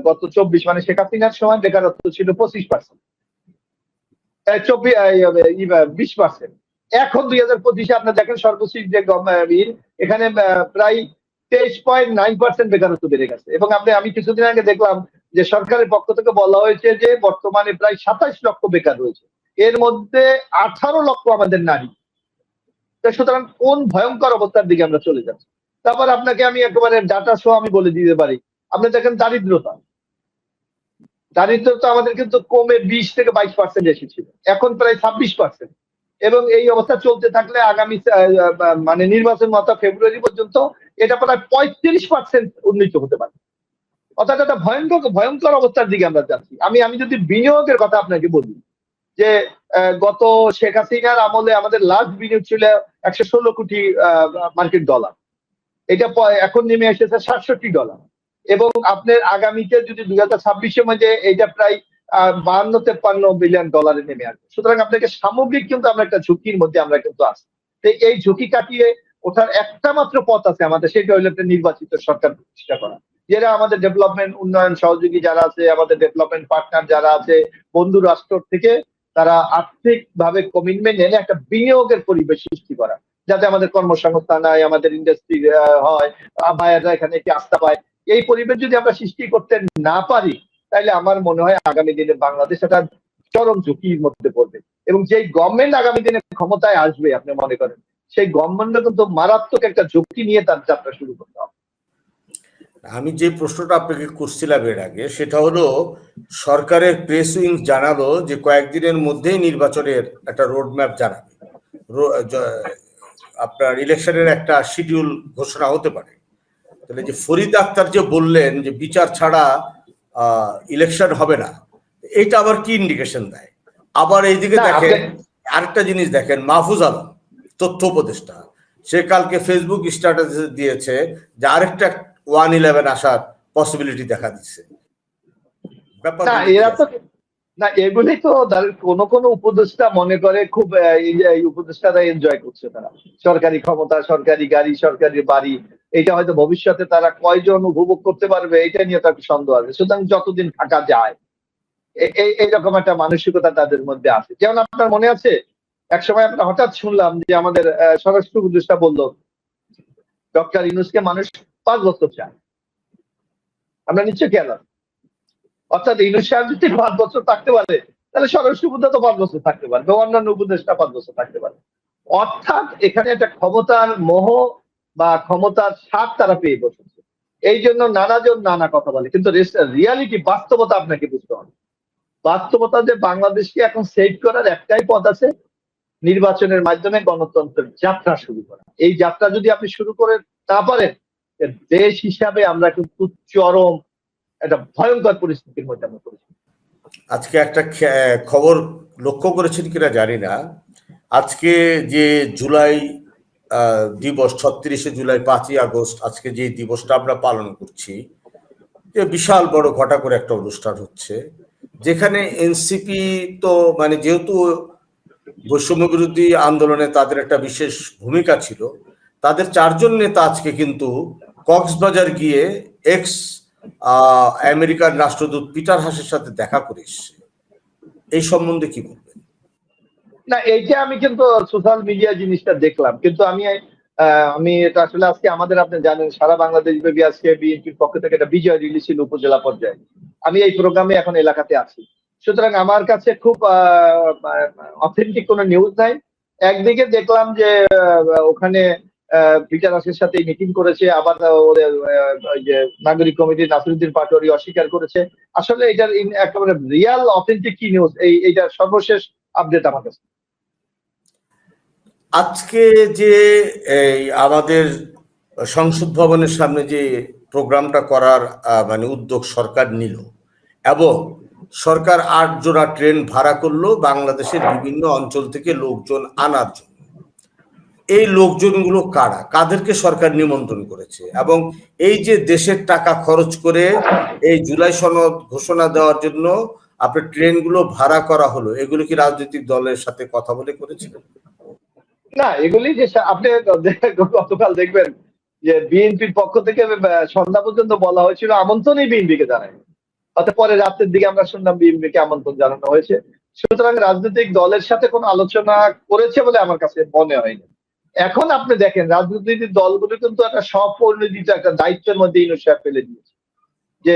গত 24 মানে শেখ হাসিনার সময় বেকারত্ব ছিল 25%, 20%। এখন 2025-এ আপনি দেখেন সর্বোচ্চ যে এখানে প্রায় 23.9% বেকারত্ব বেড়ে গেছে। এবং আমি কিছুদিন আগে দেখলাম যে সরকারের পক্ষ থেকে বলা হয়েছে যে বর্তমানে প্রায় 27 লক্ষ বেকার রয়েছে, এর মধ্যে 18 লক্ষ আমাদের নারী। সুতরাং কোন ভয়ঙ্কর অবস্থার দিকে আমরা চলে যাচ্ছি। তারপর আপনাকে আমি একেবারে ডাটা সহ আমি বলে দিতে পারি, আপনি দেখেন দারিদ্রতা আমাদের কিন্তু কমে 20 থেকে 22% এসেছিল, এখন প্রায় 26%। এবং এই অবস্থা চলতে থাকলে আগামী মানে নির্বাচন মাত্রা ফেব্রুয়ারি পর্যন্ত এটা প্রায় 35% উন্নীত হতে পারে। অর্থাৎ একটা ভয়ঙ্কর অবস্থার দিকে আমরা যাচ্ছি। আমি যদি বিনিয়োগের কথা আপনাকে বলি যে গত শেখ হাসিনার আমলে আমাদের লাস্ট বিনিয়োগ ছিল 116 কোটি মার্কিন ডলার, এটা এখন নেমে এসেছে $67। এবং আপনার আগামীতে যদি 2026-এর মধ্যে এটা প্রায় 52-53 বিলিয়ন ডলারে নেমে আসবে। সুতরাং আপনাকে সামগ্রিক কিন্তু আমরা একটা ঝুঁকির মধ্যে আমরা কিন্তু আছি। তো এই ঝুঁকি কাটিয়ে ওঠার একটা মাত্র পথ আছে আমাদের, সেটা হলো একটা নির্বাচিত সরকার প্রতিষ্ঠা করা, যারা আমাদের ডেভেলপমেন্ট উন্নয়ন সহযোগী যারা আছে, আমাদের ডেভেলপমেন্ট পার্টনার যারা আছে, বন্ধু রাষ্ট্র থেকে তারা আর্থিক ভাবে কমিটমেন্ট এনে একটা বিনিয়োগের পরিবেশ সৃষ্টি করা, যাতে আমাদের কর্মসংস্থান হয়, আমাদের ইন্ডাস্ট্রি হয়, বায়াররা এখানে একটি আস্থা পায়। এই পরিবেশ যদি আমরা সৃষ্টি করতে না পারি তাহলে আমার মনে হয় আগামী দিনে বাংলাদেশ একটা চরম ঝুঁকির মধ্যে পড়বে। এবং যেই গভর্নমেন্ট আগামী দিনে ক্ষমতায় আসবে আপনি মনে করেন সেই গভর্নমেন্টটা কিন্তু মারাত্মক একটা ঝুঁকি নিয়ে তার যাত্রা শুরু করতে হবে। আমি যে প্রশ্নটা আপনাকে করছিলাম এর আগে, সেটা হলো সরকারের প্রেস উইং জানালো যে কয়েকদিনের মধ্যেই নির্বাচনের একটা রোডম্যাপ জানাবে, আপনার ইলেকশনের একটা শিডিউল ঘোষণা হতে পারে। তাহলে যে ফরিদ আক্তার যে বললেন যে বিচার ছাড়া ইলেকশন হবে না, এটা আবার কি ইন্ডিকেশন দেয়? আবার এইদিকে দেখেন আরেকটা জিনিস দেখেন, মাহফুজ আলম তথ্য উপদেষ্টা, সে কালকে ফেসবুক স্ট্যাটাস দিয়েছে যে আরেকটা 1/11 আসার পসিবিলিটি দেখা দিচ্ছে। না এগুলি তো কোন উপদেষ্টা মনে করে খুব এই উপদেষ্টারা এনজয় করছে, তারা সরকারি ক্ষমতা, সরকারি গাড়ি, সরকারি বাড়ি, এটা হয়তো ভবিষ্যতে তারা কয়জন উপভোগ করতে পারবে এটা নিয়ে তার সন্দেহ আছে। সুতরাং যতদিন থাকা যায় এইরকম একটা মানসিকতা তাদের মধ্যে আছে। যেমন আপনার মনে আছে একসময় আমরা হঠাৎ শুনলাম যে আমাদের স্বরাষ্ট্র উপদেষ্টা বলল ডক্টর ইউনূসকে মানুষ 5 বছর চায়। আমরা নিশ্চয় খেয়াল আছে, অর্থাৎ ইউনূস সাহেব যদি 5 বছর থাকতে পারে তাহলে স্বরাষ্ট্র উপদেষ্টা তো 5 বছর থাকতে পারবে, অন্যান্য উপদেষ্টা 5 বছর থাকতে পারে। অর্থাৎ এখানে একটা ক্ষমতার মোহ বা ক্ষমতার স্বাদ তারা পেয়ে বসেছে। এই জন্য নানাজন নানা কথা বলে, কিন্তু রিয়ালিটি বাস্তবতা আপনাকে বুঝতে হবে। বাস্তবতা যে বাংলাদেশকে এখন সেভ করার একটাই পথ আছে, নির্বাচনের মাধ্যমে গণতন্ত্রের যাত্রা শুরু করা। এই যাত্রা যদি আপনি শুরু করে না পারেন, দেশ হিসাবে আমরা কিন্তু চরম একটা ভয়ঙ্কর পরিস্থিতির মধ্যে আমরা পড়েছি। আজকে একটা খবর লক্ষ্য করেছেন কিনা জানি না, আজকে যে জুলাই দিবস 36শে জুলাই 5ই আগস্ট, আজকে যে দিবসটা আমরা পালন করছি, যে বিশাল বড় ঘটা করে একটা অনুষ্ঠান হচ্ছে, যেখানে এনসিপি তো মানে যেহেতু বৈষম্য বিরোধী আন্দোলনে তাদের একটা বিশেষ ভূমিকা ছিল, তাদের 4জন নেতা আজকে কিন্তু কক্সবাজার গিয়ে এক্স আমেরিকার রাষ্ট্রদূত পিটার হাসের সাথে দেখা করে এসছে। এই সম্বন্ধে কি বলবেন? না, এইটা আমি কিন্তু সোশ্যাল মিডিয়া জিনিসটা দেখলাম, কিন্তু আমি এটা আসলে আজকে আমাদের, আপনি জানেন, সারা বাংলাদেশ ব্যাপী আজকে বিএনপির পক্ষ থেকে একটা বিজয় রিলিজ ছিল উপজেলা পর্যায়ে। আমি এই প্রোগ্রামে এখন এলাকাতে আছি, সুতরাং আমার কাছে খুব অথেন্টিক কোনো নিউজ নাই। একদিকে দেখলাম যে ওখানে পিটার হাসের সাথে মিটিং করেছে, আবার ওদের ওই যে নাগরিক কমিটির নাসিরুদ্দিন পাটোয়ারি অস্বীকার করেছে। আসলে এটার একেবারে রিয়াল অথেন্টিক কি নিউজ, এইটার সর্বশেষ আপডেট আমার কাছে। আজকে যে এই আমাদের সংসদ ভবনের সামনে যে প্রোগ্রামটা করার মানে উদ্যোগ সরকার নিল, এবং সরকার 8 জোড়া ট্রেন ভাড়া করলো বাংলাদেশের বিভিন্ন অঞ্চল থেকে লোকজন আনার জন্য। এই লোকজনগুলো কারা, কাদেরকে সরকার নিমন্ত্রণ করেছে, এবং এই যে দেশের টাকা খরচ করে এই জুলাই সনদ ঘোষণা দেওয়ার জন্য আপনার ট্রেনগুলো ভাড়া করা হলো, এগুলো কি রাজনৈতিক দলের সাথে কথা বলে করেছিল? না, এগুলি যে আপনি গতকাল দেখবেন যে বিএনপির পক্ষ থেকে সন্ধ্যা পর্যন্ত বলা হয়েছিল আমন্ত্রণই বিএনপিকে জানায়, অর্থাৎ পরে রাতের দিকে আমরা শুনলাম বিএনপিকে আমন্ত্রণ জানানো হয়েছে। সুতরাং রাজনৈতিক দলের সাথে কোনো আলোচনা করেছে বলে আমার কাছে মনে হয়নি। এখন আপনি দেখেন রাজনৈতিক দলগুলো কিন্তু একটা স্বপরিণত একটা দায়িত্বের মধ্যে ইউনুস ফেলে দিয়েছে যে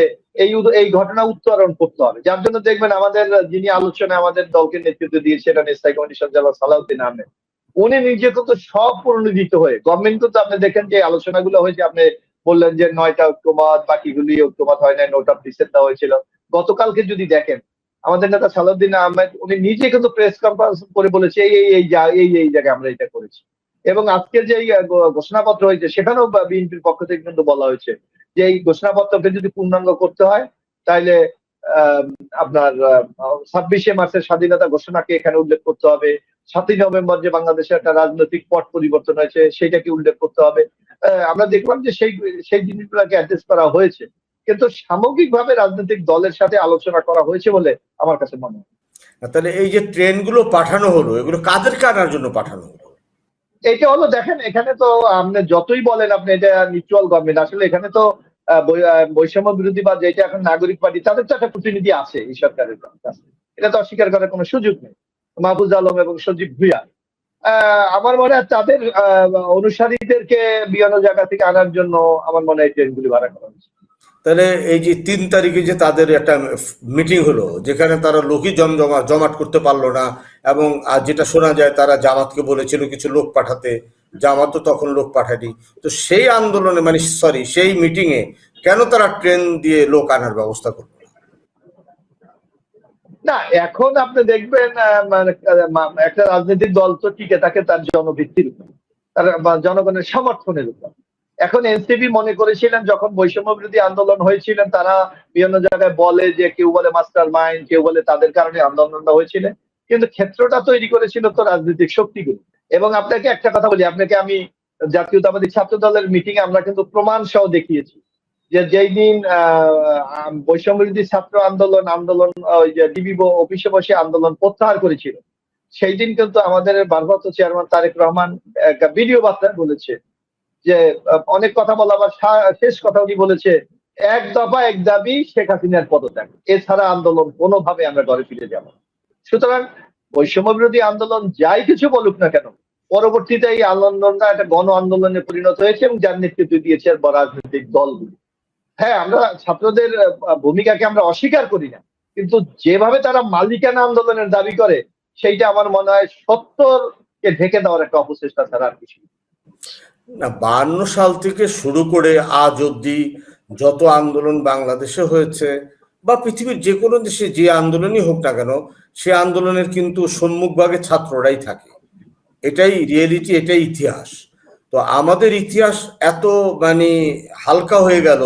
এই ঘটনা উত্তরণ করতে হবে, যার জন্য দেখবেন আমাদের যিনি আলোচনায় আমাদের দলকে নেতৃত্ব দিয়েছে, এটা স্থায়ী কমিটির সঞ্চালক সালাউদ্দিন আহমেদ, উনি নিজে কিন্তু সব পরিণত হয়ে গভর্নমেন্ট কিন্তু, আপনি দেখেন যে আলোচনাগুলো হয়েছে, আপনি বললেন যে 9টা ঐক্যমত, বাকিগুলি ঐক্যমত হয় নাই, নোট অফ ডিসেন্ট দেওয়া হয়েছিল। গতকালকে যদি দেখেন আমাদের নেতা সালাউদ্দিন আহমেদ উনি নিজে কিন্তু প্রেস কনফারেন্স করে বলেছে এই জায়গায় আমরা এটা করেছি। এবং আজকে যে ঘোষণাপত্র হয়েছে সেখানেও বিএনপির পক্ষ থেকে কিন্তু বলা হয়েছে যে এই ঘোষণাপত্রকে যদি পূর্ণাঙ্গ করতে হয় তাহলে আপনার 26শে মার্চের স্বাধীনতা ঘোষণাকে এখানে উল্লেখ করতে হবে, 7ই নভেম্বর যে বাংলাদেশের একটা রাজনৈতিক পট পরিবর্তন হয়েছে সেটাকে উল্লেখ করতে হবে। আমরা দেখলাম যে সেই জিনিসগুলোকে অ্যাড্রেস করা হয়েছে, কিন্তু সামগ্রিকভাবে রাজনৈতিক দলের সাথে আলোচনা করা হয়েছে বলে আমার কাছে মনে হয়। তাহলে এই যে ট্রেনগুলো পাঠানো হলো, এগুলো কাদেরকে আনার জন্য পাঠানো হলো? এইটা হলো, দেখেন এখানে তো আপনি যতই বলেন আপনি এটা মিউচুয়াল গভর্নমেন্ট, আসলে এখানে তো বৈষম্য বিরোধী বা যেটা এখন নাগরিক পার্টি, তাদের তো একটা প্রতিনিধি আছে এই সরকারের কাছে, এটা তো অস্বীকার করার কোনো সুযোগ নেই, মাহফুজ আলম এবং সজীব ভুইয়া। আমার মনে হয় তাদের অনুসারীদেরকে বিভিন্ন জায়গা থেকে আনার জন্য আমার মনে হয় ট্রেনগুলি ভাড়া করা হচ্ছে। তাহলে এই যে 3 তারিখে যে তাদের একটা মিটিং হলো, যেখানে তারা লোকই জমাট করতে পারলো না, এবং যেটা শোনা যায় তারা জামাতকে বলেছিল কিছু লোক পাঠাতে, জামাত তো তখন লোক পাঠায়নি। তো সেই আন্দোলনে মানে সরি সেই মিটিং এ কেন তারা ট্রেন দিয়ে লোক আনার ব্যবস্থা করলো? না, এখন আপনি দেখবেন মানে একটা রাজনৈতিক দল তো টিকে থাকে তার জনভিত্তির উপর, তার জনগণের সমর্থনের উপর। এখন এনসিপি মনে করেছিলেন যখন বৈষম্য বিরোধী আন্দোলন হয়েছিলেন, তারা বিভিন্ন জায়গায় বলে যে কেউ বলে মাস্টার মাইন্ড, কেউ বলে তাদের কারণে আন্দোলনটা হয়েছিল, কিন্তু ক্ষেত্রটা তৈরি করেছিল তো রাজনৈতিক শক্তিগুলো। এবং আপনাকে একটা কথা বলি, আপনাকে আমি জাতীয়তাবাদী ছাত্র দলের মিটিং এ আমরা কিন্তু প্রমাণ সহ দেখিয়েছি যে যেই দিন বৈষম্য বিরোধী ছাত্র আন্দোলন ওই যে ডিবি অফিসে বসে আন্দোলন প্রত্যাহার করেছিল, সেই দিন কিন্তু আমাদের ভারপ্রাপ্ত চেয়ারম্যান তারেক রহমান একটা ভিডিও বার্তায় বলেছে যে অনেক কথা বলা, আবার শেষ কথা উনি বলেছে এক দফা এক দাবি শেখ হাসিনার পদত্যাগ, এছাড়া আন্দোলন কোনোভাবে আমরা ঘরে ফিরে যাব। সুতরাং বৈষম্য বিরোধী আন্দোলন যাই কিছু বলুক না কেন, পরবর্তীতে এই আন্দোলনটা একটা গণ আন্দোলনে পরিণত হয়েছে এবং যার নেতৃত্ব দিয়েছে রাজনৈতিক দলগুলো। হ্যাঁ, আমরা ছাত্রদের ভূমিকাকে আমরা অস্বীকার করি না, কিন্তু যেভাবে তারা মালিকানা আন্দোলনের দাবি করে সেইটা আমার মনে হয় সত্যকে ঢেকে দেওয়ার একটা অপচেষ্টা ছাড়া আর কিছু। না, 52 সাল থেকে শুরু করে আজ অব্দি যত আন্দোলন বাংলাদেশে হয়েছে বা পৃথিবীর যে কোনো দেশে যে আন্দোলনই হোক না কেন, সে আন্দোলনের কিন্তু সম্মুখভাগে ছাত্ররাই থাকে। এটাই রিয়েলিটি, এটাই ইতিহাস। তো আমাদের ইতিহাস এত মানে হালকা হয়ে গেল,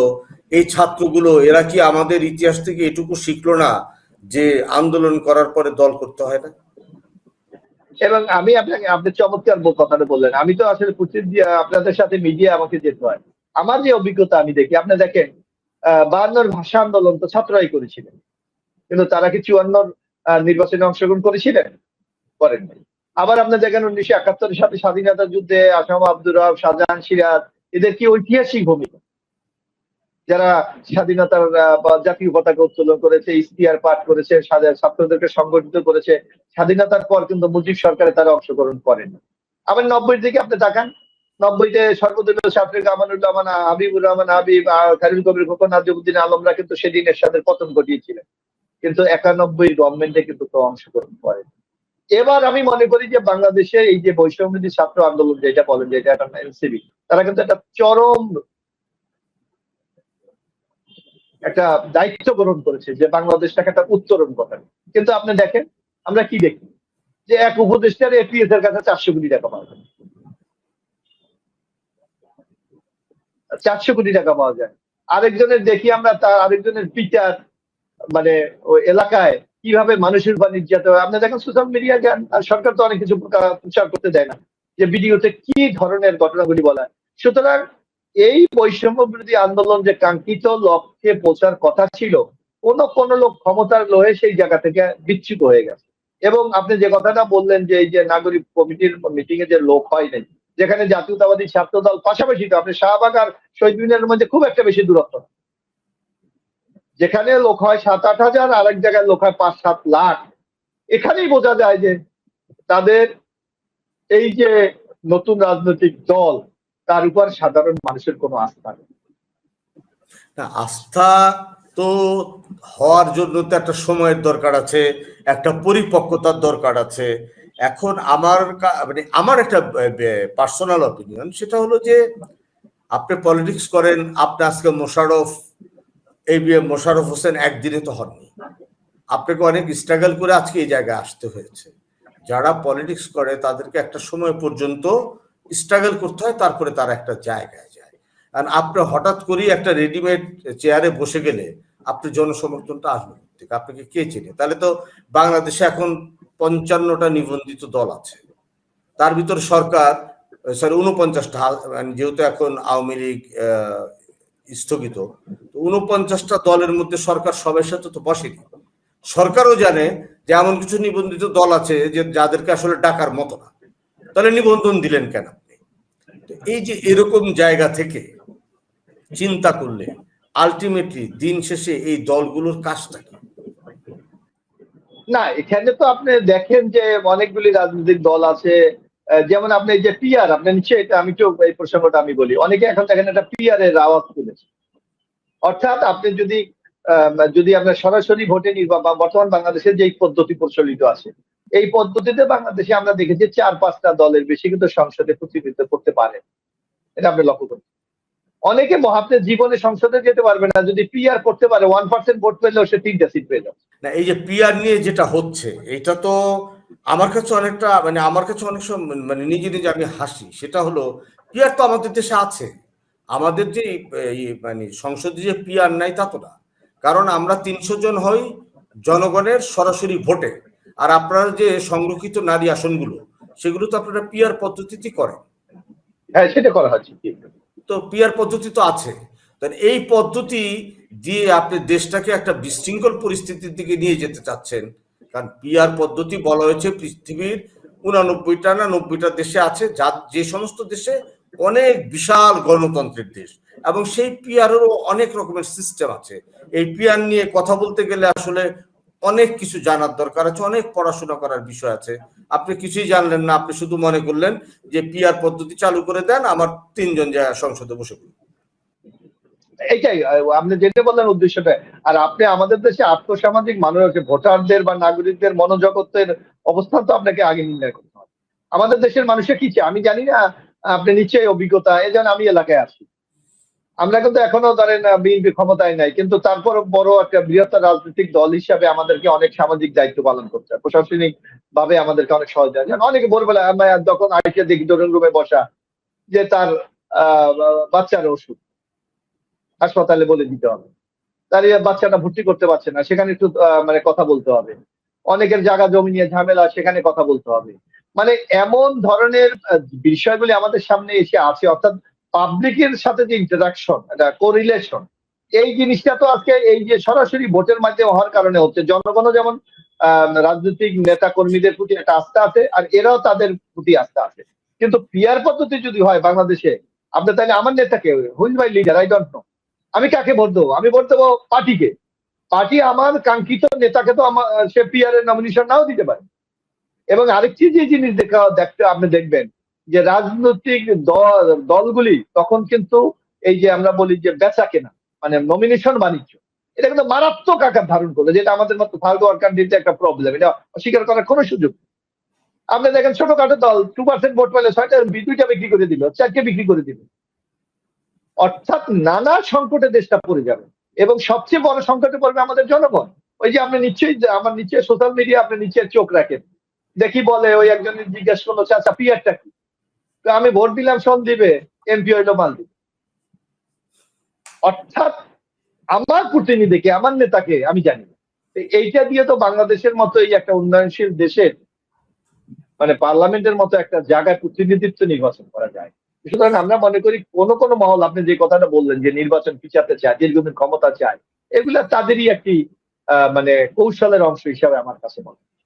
এই ছাত্রগুলো এরা কি আমাদের ইতিহাস থেকে এটুকু শিখলো না যে আন্দোলন করার পরে দল করতে হয় না? এবং আমি আপনাকে, আপনি চমৎকার কথাটা বললেন। আমি তো আসলে প্রতিদিন আপনাদের সাথে মিডিয়া আমাকে যেতে হয়। আমার যে অভিজ্ঞতা আমি দেখি, আপনি দেখেন 52 ভাষা আন্দোলন তো ছাত্ররাই করেছিলেন, কিন্তু তারা কি 54 নির্বাচনে অংশগ্রহণ করেছিলেন? করেন নাই। আবার আপনি দেখেন 1971 সালে স্বাধীনতা যুদ্ধে আসাম আব্দুর রব, শাহজাহান সিরাজ, এদের কি ঐতিহাসিক ভূমিকা, যারা স্বাধীনতার বা জাতীয় পতাকা উত্তোলন করেছে, ইশতেহার পাঠ করেছে, ছাত্রদেরকে সংগঠিত করেছে। স্বাধীনতার পর কিন্তু মুজিব সরকারে তারা অংশগ্রহণ করেন। আবার 90-এর দিকে আপনি তাকান, 90-তে সর্বদলীয় ছাত্র আমানুল্লাহ হাবিবুর রহমান হাবিব, খালিল কবির খোকন, নাজিমুদ্দিন আলমরা কিন্তু সেদিন এরশাদের পতন ঘটিয়েছিলেন। কিন্তু 91 গভর্নমেন্টে কিন্তু তো অংশগ্রহণ করেন। এবার আমি মনে করি যে বাংলাদেশের এই যে বৈষম্যবিরোধী ছাত্র আন্দোলন যেটা বলেন, যেটা একটা এনসিবি, তারা কিন্তু একটা চরম একটা দায়িত্ব গ্রহণ করেছে যে বাংলাদেশটাকে একটা উত্তরণ করেন। কিন্তু আপনি দেখেন আমরা কি দেখি, যে এক উপদেষ্টার এপিএস এর কাছে 400 কোটি টাকা পাওয়া যায়, 400 কোটি টাকা পাওয়া যায়। আরেকজনের দেখি আমরা, তার আরেকজনের পিতার মানে ওই এলাকায় কিভাবে মানুষের উপর নির্যাতন হয়। আপনি দেখেন সোশ্যাল মিডিয়া যান, আর সরকার তো অনেক কিছু প্রচার করতে দেয় না যে ভিডিওতে কি ধরনের ঘটনাগুলি বলা হয়। সুতরাং এই বৈষম্য বিরোধী আন্দোলন যে কাঙ্ক্ষিত লক্ষ্যে পৌঁছার কথা ছিল, কোন লোক ক্ষমতার লোহে সেই জায়গা থেকে বিচ্যুত হয়ে গেছে। এবং আপনি যে কথাটা বললেন যে এই যে নাগরিক কমিটির মিটিং এ যে লোক হয় নাই, যেখানে জাতীয়তাবাদী ছাত্র দল পাশাপাশি, তো আপনি শাহবাগ আর শহীদ মিনারের মধ্যে খুব একটা বেশি দূরত্ব, যেখানে লোক হয় 7-8 হাজার, আরেক জায়গায় লোক হয় 5-7 লাখ। এখানেই বোঝা যায় যে তাদের এই যে নতুন রাজনৈতিক দল, তার উপর সাধারণ মানুষের কোনো আস্থা নেই। না, আস্থা তো হওয়ার জন্য তো একটা সময়ের দরকার আছে, একটা পরিপক্কতার দরকার আছে। এখন মানে আমার একটা পার্সোনাল অপিনিয়ন, সেটা হলো যে আপনি পলিটিক্স করেন, আপনি আজকে মোশাররফ হোসেন একদিনে তো হননি। আপনাকে অনেক স্ট্রাগল করে আজকে এই জায়গায় আসতে হয়েছে। যারা পলিটিক্স করে তাদেরকে একটা সময় পর্যন্ত স্ট্রাগল করতে হয়, তারপরে তারা একটা জায়গায় যায়। আর আপনি হঠাৎ করেই একটা রেডিমেড চেয়ারে বসে গেলে আপনি জনসমর্থনটা আসবে থেকে, আপনাকে কে চেনে? তাহলে তো বাংলাদেশে এখন 55টা নিবন্ধিত দল আছে, তার ভিতরে সরকার, সরি 49টা, যেহেতু এখন আওয়ামী লীগ স্থগিত, 49টা দলের মধ্যে সরকার সবার সাথে তো বসেনি। সরকারও জানে যে এমন কিছু নিবন্ধিত দল আছে যে যাদেরকে আসলে ডাকার মতো না, তাহলে নিবন্ধন দিলেন কেন আপনি? এই যে এরকম জায়গা থেকে চিন্তা করলে আলটিমেটলি দিন শেষে এই দলগুলোর কাজটা কি? না, এখানে তো আপনি দেখেন যে অনেকগুলি রাজনৈতিক দল আছে, যেমন আপনি এই যে পিআর, আপনি নিশ্চয়ই এটা, আমি তো এই প্রসঙ্গটা আমি বলি, অনেকে এখন দেখেন একটা পিআর এর আওয়াজ তুলেছে। অর্থাৎ আপনি যদি আপনার সরাসরি ভোটে বা বর্তমান বাংলাদেশের যে পদ্ধতি প্রচলিত আছে, এই পদ্ধতিতে বাংলাদেশে আমরা দেখেছি 4-5টা দলের বেশি কিন্তু সংসদে প্রতিনিধিত্ব করতে পারে। এটা আপনি লক্ষ্য করুন। অনেকে মহাপ্তের জীবনে সংসদে যেতে পারবে না, যদি পিআর করতে পারে 1% ভোট পেলেও সে 3টা সিট পেয়ে যাবে। না, এই যে পিআর নিয়ে যেটা হচ্ছে, এটা তো আমার কাছে অনেকটা, মানে আমার কাছে অনেক সময় মানে নিজে নিজে আমি হাসি। সেটা হলো, পিআর তো আমাদের দেশে আছে, আমাদের যে মানে সংসদে যে পিআর নাই তা তো না। কারণ আমরা 300 জন হই জনগণের সরাসরি ভোটে, আর আপনারা যে সংরক্ষিত নারী আসনগুলো, সেগুলো তো আপনারা পিআর পদ্ধতিতে করেন। হ্যাঁ, সেটা করা হচ্ছে। তো পিআর পদ্ধতি তো আছে। তাহলে এই পদ্ধতি দিয়ে আপনি দেশটাকে একটা বিশৃঙ্খল পরিস্থিতির দিকে নিয়ে যেতে চাচ্ছেন। কারণ পিআর পদ্ধতি বলা হয়েছে পৃথিবীর 89টা না 90টা দেশে আছে, যে সমস্ত দেশে অনেক বিশাল গণতন্ত্রের দেশ, এবং সেই পিআরেরও অনেক রকমের সিস্টেম আছে। এই পিআর নিয়ে কথা বলতে গেলে আসলে অনেক কিছু জানার দরকার আছে, অনেক পড়াশোনা করার বিষয় আছে। আপনি কিছুই জানলেন না, আপনি শুধু মনে করলেন যে পিআর পদ্ধতি চালু করে দেন, আমার 3 জন যায় সংসদে বসে পড়ি। এইটাই আপনি যেটা বললেন উদ্দেশ্যটা। আর আপনি আমাদের দেশে আর্থসামাজিক মানুষ আছে, ভোটারদের বা নাগরিকদের মনোজগতের অবস্থান তো আপনাকে আগে নির্ণয় করতে হবে। আমাদের দেশের মানুষের কি চায় আমি জানি না। আপনি নিশ্চয়ই অভিজ্ঞতা, এই যেন আমি এলাকায় আছি, আমরা কিন্তু এখনো ধরেন বিএনপি ক্ষমতায় নাই, কিন্তু তারপর বড় একটা বৃহত্তর রাজনৈতিক দল হিসাবে আমাদেরকে অনেক সামাজিক দায়িত্ব পালন করতে হয়, প্রশাসনিক ভাবে আমাদেরকে অনেক সহযোগিতা। যেমন অনেকে ভোরবেলা আমরা যখন আইসে দেখি ড্রয়িং রুমে বসা, যে তার বাচ্চার ওষুধ হাসপাতালে বলে দিতে হবে, তার বাচ্চাটা ভর্তি করতে পারছে না, সেখানে একটু মানে কথা বলতে হবে। অনেকের জায়গা জমি নিয়ে ঝামেলা, সেখানে কথা বলতে হবে। মানে এমন ধরনের বিষয়গুলি আমাদের সামনে এসে আছে, অর্থাৎ পাবলিকের সাথে যে ইন্টারাকশন, এটা কোরিলেশন, এই জিনিসটা তো আজকে এই যে সরাসরি ভোটের মাধ্যমে হওয়ার কারণে হচ্ছে। জনগণও যেমন রাজনৈতিক নেতা কর্মীদের প্রতি একটা আস্থা আছে, আর এরাও তাদের প্রতি আস্থা আছে। কিন্তু পিয়ার পদ্ধতি যদি হয় বাংলাদেশে, আপনি তাহলে আমার নেতাকে, who's my leader, I don't know, আমি কাকে ভোট দেবো? আমি ভোট দেবো পার্টিকে। পার্টি আমার কাঙ্ক্ষিত নেতাকে তো আমার সে পিআর এর নমিনেশন নাও দিতে পারে। এবং আরেকটি যে জিনিস দেখতে আপনি দেখবেন যে রাজনৈতিক দলগুলি তখন কিন্তু এই যে আমরা বলি যে বেচা কেনা, মানে নমিনেশন বাণিজ্য, এটা কিন্তু মারাত্মক আকার ধারণ করলো, যেটা আমাদের মতো থার্ড ওয়ার্ল্ড কান্ট্রিতে একটা প্রবলেম, এটা অস্বীকার করার কোনো সুযোগ নেই। আপনি দেখেন ছোটখাটো দল 2% ভোট পেলে 6টা 2টা বিক্রি করে দিল, 4কে বিক্রি করে দিল। অর্থাৎ নানা সংকটে দেশটা পড়ে যাবে, এবং সবচেয়ে বড় সংকটে পড়বে আমাদের জনগণ। ওই যে আপনি নিশ্চয়ই, আমার নিশ্চয়ই সোশ্যাল মিডিয়া আপনি নিশ্চয়ই চোখ রাখেন, দেখি বলে ওই একজন জিজ্ঞেস করলো, আচ্ছা পিয়ারটা কি? তো আমি ভোট দিলাম সন্দীপে, এমপি হইলো মালদ্বীপ। অর্থাৎ আমার প্রতিনিধিকে, আমার নেতাকে আমি জানি না। এইটা দিয়ে তো বাংলাদেশের মতো এই একটা উন্নয়নশীল দেশের মানে পার্লামেন্টের মতো একটা জায়গায় প্রতিনিধিত্ব নির্বাচন করা যায়। সুতরাং আমরা মনে করি কোন কোন মহল, আপনি যে কথাটা বললেন যে নির্বাচন পিছাতে চায়, দীর্ঘদিন ক্ষমতা চায়, এগুলা তাদেরই একটি মানে কৌশলের অংশ হিসাবে আমার কাছে মনে হয়।